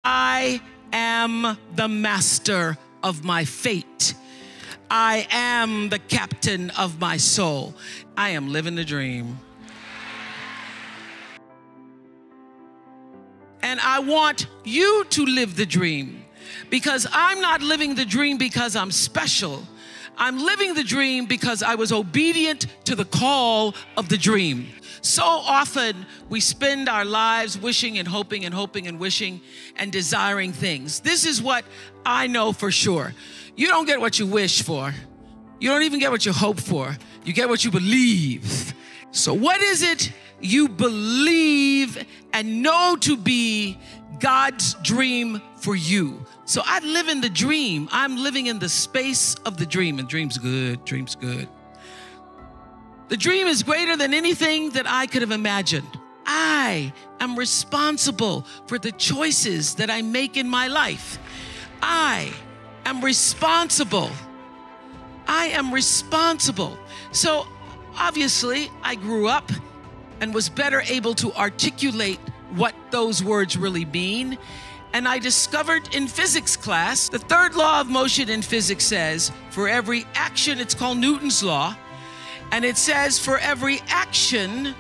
I am the master of my fate. I am the captain of my soul. I am living the dream. And I want you to live the dream, because I'm not living the dream because I'm special. I'm living the dream because I was obedient to the call of the dream. So often we spend our lives wishing and hoping and hoping and wishing and desiring things. This is what I know for sure. You don't get what you wish for. You don't even get what you hope for. You get what you believe. So what is it you believe and know to be God's dream for you? So I live in the dream. I'm living in the space of the dream, and dream's good, dream's good. The dream is greater than anything that I could have imagined. I am responsible for the choices that I make in my life. I am responsible. I am responsible. So obviously I grew up and was better able to articulate what those words really mean. And I discovered in physics class, the third law of motion in physics says, for every action, it's called Newton's law, and it says for every action,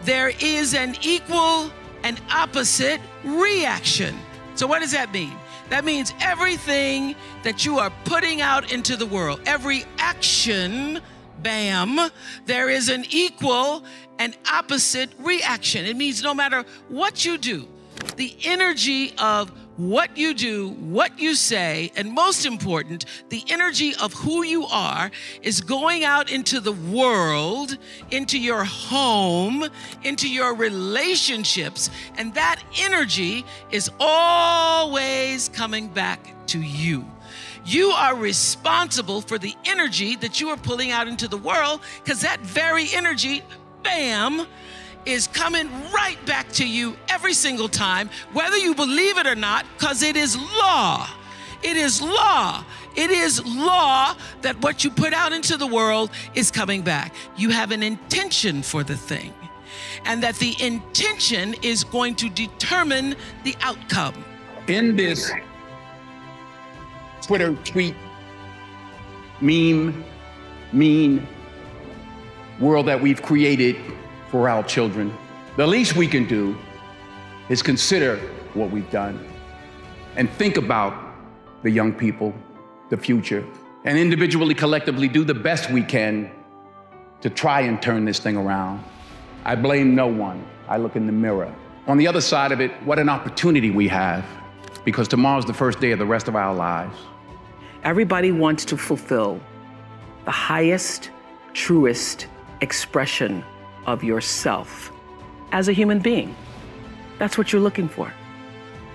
there is an equal and opposite reaction. So what does that mean? That means everything that you are putting out into the world, every action, bam, there is an equal and opposite reaction. It means no matter what you do, the energy of what you do, what you say, and most important, the energy of who you are is going out into the world, into your home, into your relationships, and that energy is always coming back to you. You are responsible for the energy that you are pulling out into the world, because that very energy, bam, is coming right back to you every single time, whether you believe it or not, because it is law. It is law. It is law that what you put out into the world is coming back. You have an intention for the thing, and that the intention is going to determine the outcome. In this Twitter tweet, meme, mean world that we've created for our children, the least we can do is consider what we've done and think about the young people, the future, and individually, collectively do the best we can to try and turn this thing around. I blame no one. I look in the mirror. On the other side of it, what an opportunity we have, because tomorrow's the first day of the rest of our lives. Everybody wants to fulfill the highest, truest expression of yourself as a human being. That's what you're looking for.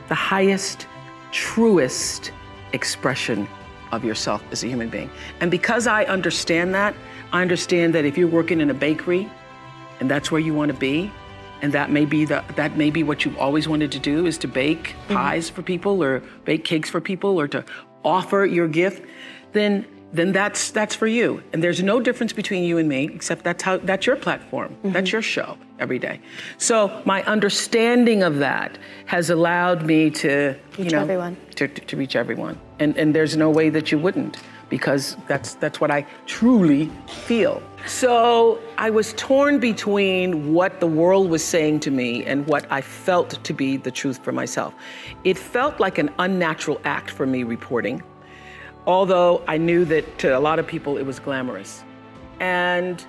The highest, truest expression of yourself as a human being. And because I understand that if you're working in a bakery and that's where you want to be, and that may be what you've always wanted to do, is to bake pies for people or bake cakes for people or to offer your gift, then that's for you. And there's no difference between you and me, except that's your platform. That's your show every day. So my understanding of that has allowed me to reach everyone. To reach everyone. And there's no way that you wouldn't, because that's what I truly feel. So I was torn between what the world was saying to me and what I felt to be the truth for myself. It felt like an unnatural act for me reporting, although I knew that to a lot of people it was glamorous. And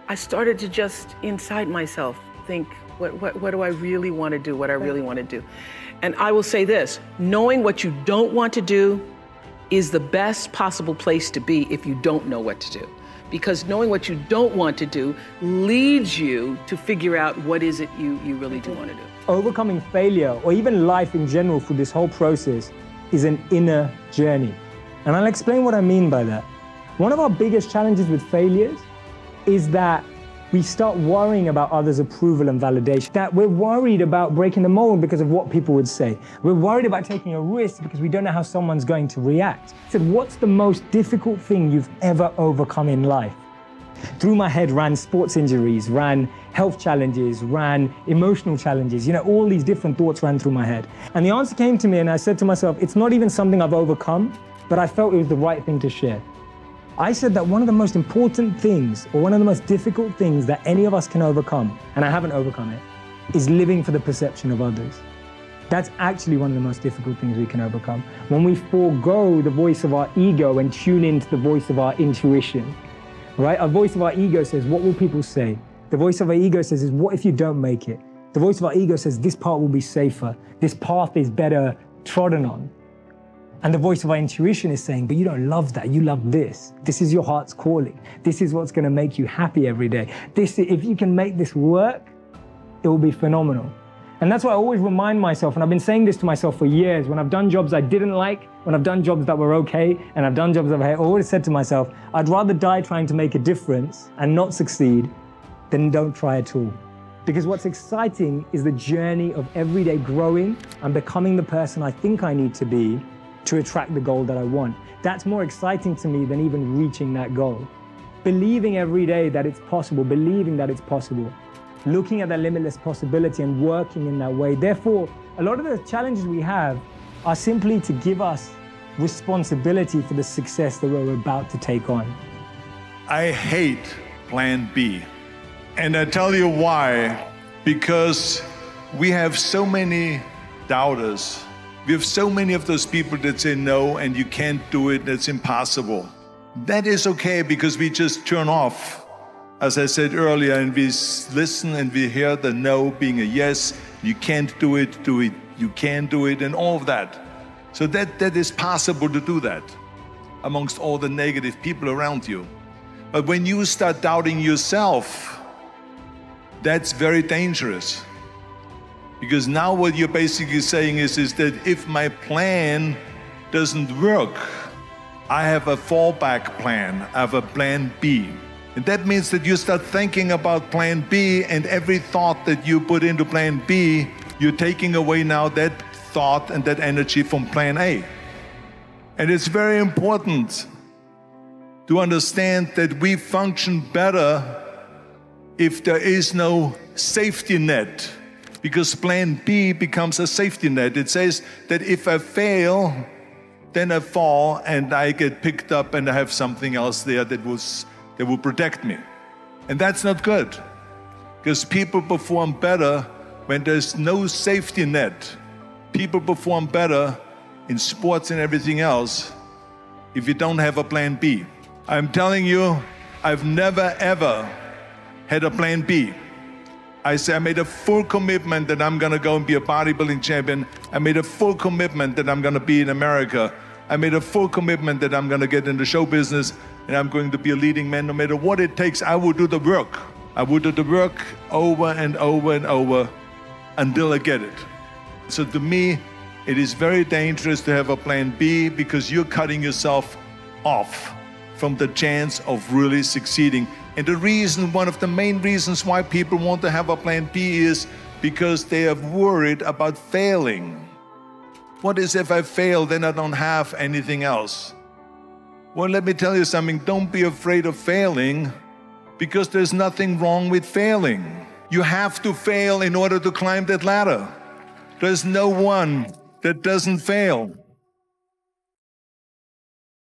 I started to just inside myself think, what do I really want to do, what I really want to do? And I will say this, knowing what you don't want to do is the best possible place to be if you don't know what to do. Because knowing what you don't want to do leads you to figure out what is it you really do want to do. Overcoming failure, or even life in general through this whole process, is an inner journey. And I'll explain what I mean by that. One of our biggest challenges with failures is that we start worrying about others' approval and validation. That we're worried about breaking the mold because of what people would say. We're worried about taking a risk because we don't know how someone's going to react. I said, what's the most difficult thing you've ever overcome in life? Through my head ran sports injuries, ran health challenges, ran emotional challenges. All these different thoughts ran through my head. And the answer came to me, and I said to myself, it's not even something I've overcome, but I felt it was the right thing to share. I said that one of the most important things, or one of the most difficult things that any of us can overcome, and I haven't overcome it, is living for the perception of others. That's actually one of the most difficult things we can overcome. When we forego the voice of our ego and tune into the voice of our intuition, right? Our voice of our ego says, what will people say? The voice of our ego says, is what if you don't make it? The voice of our ego says, this part will be safer. This path is better trodden on. And the voice of our intuition is saying, but you don't love that, you love this. This is your heart's calling. This is what's gonna make you happy every day. If you can make this work, it will be phenomenal. And that's why I always remind myself, and I've been saying this to myself for years, when I've done jobs I didn't like, when I've done jobs that were okay, and I've done jobs that I always said to myself, I'd rather die trying to make a difference and not succeed than don't try at all. Because what's exciting is the journey of everyday growing and becoming the person I think I need to be to attract the goal that I want. That's more exciting to me than even reaching that goal. Believing every day that it's possible, believing that it's possible, looking at that limitless possibility and working in that way. Therefore, a lot of the challenges we have are simply to give us responsibility for the success that we're about to take on. I hate plan B. And I tell you why. Because we have so many doubters. We have so many of those people that say no and you can't do it, that's impossible. That is okay because we just turn off. As I said earlier, and we listen and we hear the no being a yes, you can't do it, you can do it, and all of that. So that is possible to do that amongst all the negative people around you. But when you start doubting yourself, that's very dangerous. Because now what you're basically saying is that if my plan doesn't work, I have a fallback plan, I have a plan B. And that means that you start thinking about plan B, and every thought that you put into plan B, you're taking away now that thought and that energy from plan A. And it's very important to understand that we function better if there is no safety net, because plan B becomes a safety net. It says that if I fail, then I fall and I get picked up and I have something else there that will protect me. And that's not good, because people perform better when there's no safety net. People perform better in sports and everything else if you don't have a plan B. I'm telling you, I've never ever had a plan B. I made a full commitment that I'm gonna go and be a bodybuilding champion. I made a full commitment that I'm gonna be in America. I made a full commitment that I'm gonna get in the show business and I'm going to be a leading man. No matter what it takes, I will do the work. I will do the work over and over and over until I get it. So to me, it is very dangerous to have a plan B, because you're cutting yourself off from the chance of really succeeding. And the reason, one of the main reasons why people want to have a plan B is because they are worried about failing. What is if I fail, then I don't have anything else? Well, let me tell you something, don't be afraid of failing, because there's nothing wrong with failing. You have to fail in order to climb that ladder. There's no one that doesn't fail.